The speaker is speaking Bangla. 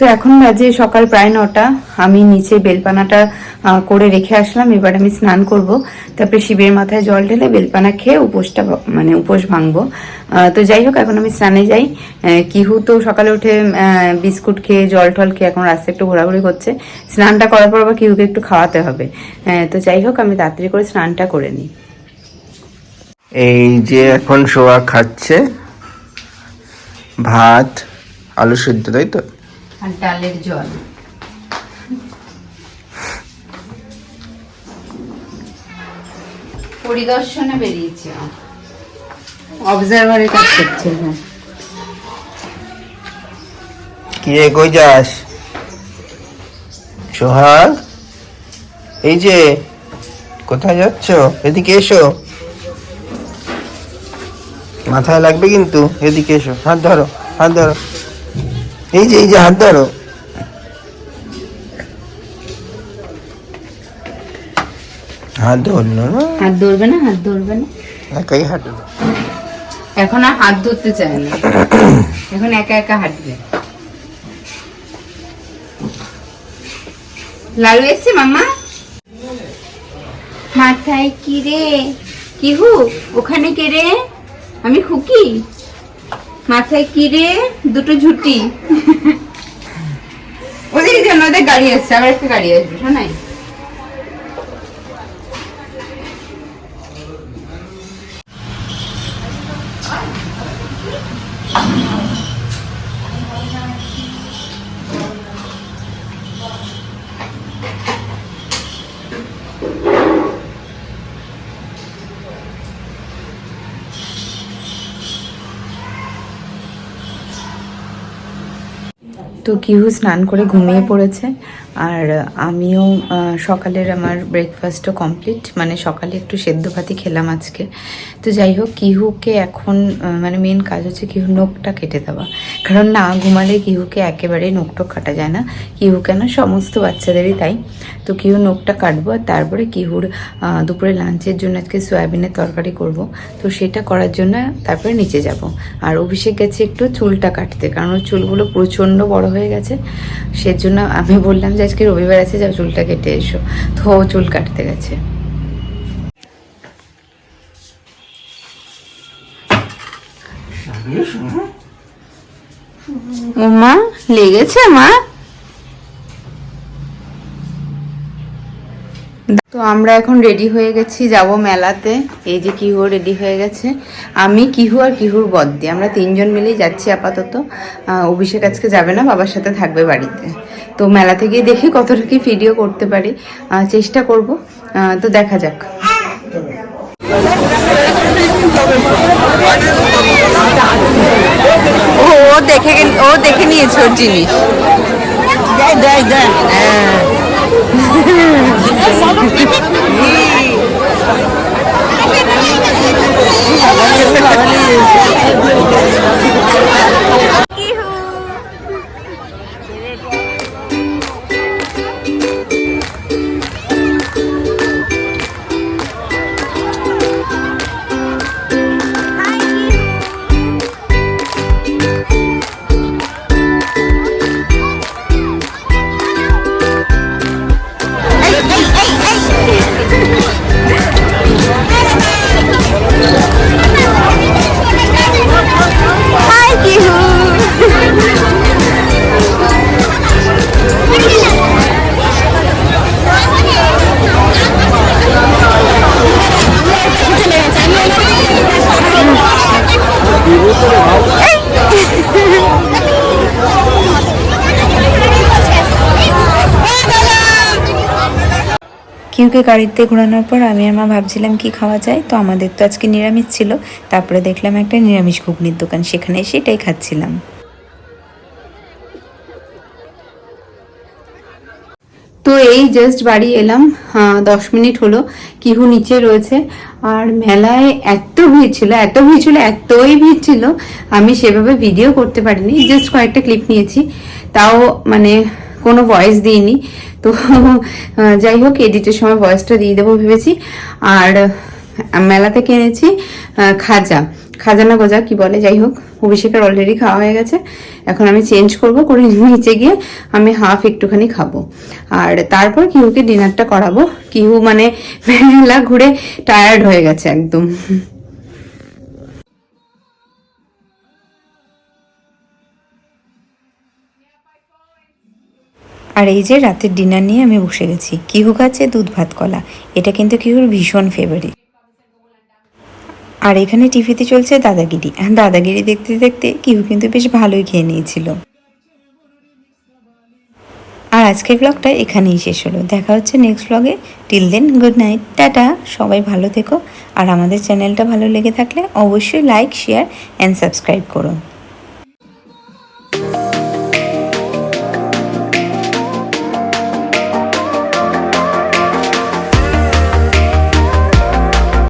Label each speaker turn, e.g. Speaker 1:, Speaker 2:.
Speaker 1: তো এখন বাজে সকাল প্রায় 9টা। আমি নিচে বেলপানাটা করে রেখে আসলাম। এবার আমি স্নান করব, তারপরে শিবের মাথায় জল ঢেলে বেলপানা খেয়ে উপোস ভাঙবো। তো যাই হোক, এখন আমি স্নানে যাই। কিহু তো সকালে উঠে বিস্কুট খেয়ে জল টল খেয়ে এখন রাস্তায় একটু ঘোরাঘুরি করছে। স্নানটা করার পর আবার কিহুকে একটু খাওয়াতে হবে। তো যাই হোক, আমি তাড়াতাড়ি করে স্নানটা করে নিই।
Speaker 2: এই যে এখন সোয়া খাচ্ছে ভাত, আলু সিদ্ধ, তাই তো,
Speaker 1: আর ডালের জল। পরিদর্শনে বেরিয়েছি, অবজারভারের কাজ করছে।
Speaker 2: কি রে, কই যাস সোহাগ? এই যে, কোথায় যাচ্ছ? এদিকে এসো, মাথায় লাগবে কিন্তু। এদিকে এসো, হাত ধরো, হাত ধরো। এই যে হাত ধরো। হাত ধরলো না,
Speaker 1: হাত ধরবে না, হাত ধরবে না,
Speaker 2: একাই হাঁটবে।
Speaker 1: এখন আর হাত ধরতে চায় না, এখন একা একা হাঁটবে। লালু এসছে মাম্মা? মাথায় কি রে কিহু? ওখানে কে রে? আমি খুকি। মাথায় কি রে? দুটো ঝুটি। ওদের জন্য ওদের গাড়ি আসছে, আবার একটা গাড়ি আসবে, শোনাই। তো কিহু স্নান করে ঘুমিয়ে পড়েছে, আর আমিও সকালের আমার ব্রেকফাস্টও কমপ্লিট, মানে সকালে একটু সেদ্ধ ভাতই খেলাম আজকে। তো যাই হোক, কিহুকে এখন মানে মেন কাজ হচ্ছে কিহুর নখটা কেটে দেওয়া, কারণ না ঘুমালে কিহুকে একেবারেই নখটক কাটা যায় না। কিহু কেন, সমস্ত বাচ্চাদেরই তাই। তো কিহুর নখটা কাটবো, আর তারপরে কিহুর দুপুরে লাঞ্চের জন্য আজকে সয়াবিনের তরকারি করব। তো সেটা করার জন্য তারপরে নিচে যাব। আর অভিষেক গেছে একটু চুলটা কাটতে, কারণ ওর চুলগুলো প্রচণ্ড বড় হয়ে গেছে। সেজন্য আমি বললাম যে আজকে রবিবার আছে, যাও চুলটা কেটে এসো। তো ও চুল কাটতে গেছে। ও মা, লেগেছে মা? তো আমরা এখন রেডি হয়ে গেছি, যাব মেলাতে। এই যে কিহু রেডি হয়ে গেছে, আমি, কিহু আর কিহুর বদ্দি, আমরা তিনজন মিলেই যাচ্ছি আপাতত। অভিষেক আজকে যাবে না, বাবার সাথে থাকবে বাড়িতে। তো মেলাতে গিয়ে দেখি কতটা কি ভিডিও করতে পারি, চেষ্টা করব। তো দেখা যাক। ও দেখে নিয়েছে ওর জিনিস। কিউকে গাড়িতে ঘোরানোর পর আমি আর মা ভাবছিলাম কি খাওয়া যায়। তো আমাদের তো আজকে নিরামিষ ছিল, তারপরে দেখলাম একটা নিরামিষ ঘুগনির দোকান, সেখানে এসে এটাই খাচ্ছিলাম। তো এই জাস্ট বাড়ি এলাম, 10 মিনিট হলো। কিহু নিচে রয়েছে। আর মেলায় এত ভিড় ছিল, এতই ভিড় ছিল, আমি সেভাবে ভিডিও করতে পারিনি, জাস্ট কয়েকটা ক্লিপ নিয়েছি, তাও মানে কোনো ভয়েস দিইনি। তো যাই হোক, এডিটের সময় ভয়েসটা দিয়ে দেবো ভেবেছি। আর মেলা থেকে এনেছি খাজা, খাজানা গজা কি বলে, যাই হোক অভিষেকের অলরেডি খাওয়া হয়ে গেছে। এখন আমি চেঞ্জ করব, করে নিচে গিয়ে আমি হাফ একটুখানি খাবো, আর তারপর কিহুকে ডিনারটা করাবো। কিহু মানে মেলা ঘুরে টায়ার্ড হয়ে গেছে একদম। আর এই যে রাতের ডিনার নিয়ে আমি বসে গেছি। কিহু খাচ্ছে দুধ ভাত কলা, এটা কিন্তু কিহুর ভীষণ ফেভারিট। আর এখানে টিভিতে চলছে দাদাগিরি। দাদাগিরি দেখতে দেখতে কিহু কিন্তু বেশ ভালোই খেয়ে নিয়েছিল। আর আজকের ব্লগটা এখানেই শেষ হলো। দেখা হচ্ছে নেক্সট ব্লগে। Till then good night, tata. সবাই ভালো থেকো। আর আমাদের চ্যানেলটা ভালো লেগে থাকলে অবশ্যই লাইক, শেয়ার অ্যান্ড সাবস্ক্রাইব করো।